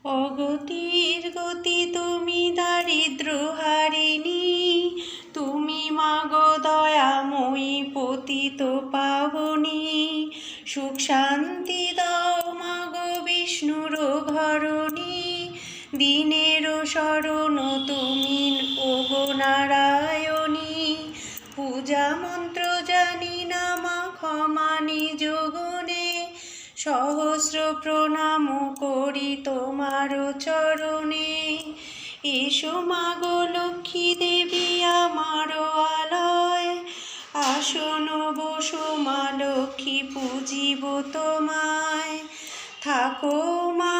অগতির গতি তুমি দারিদ্র হারিণী, তুমি মাগো দয়াময়ী পতিত পাবনী। সুখ শান্তি দাও মাগো বিষ্ণুর ঘরণী, দিনের শরণ তুমি ওগো নারায়ণী। পূজা মন্ত্র জানি না মা ক্ষমা নিজ গুণে, সহস্র প্রণাম করি তোমার চরণে। এসো মাগো লক্ষ্মী দেবী আমার আলয়, আসন বসো মা লক্ষ্মী পূজিব তোমায়। থাকো মা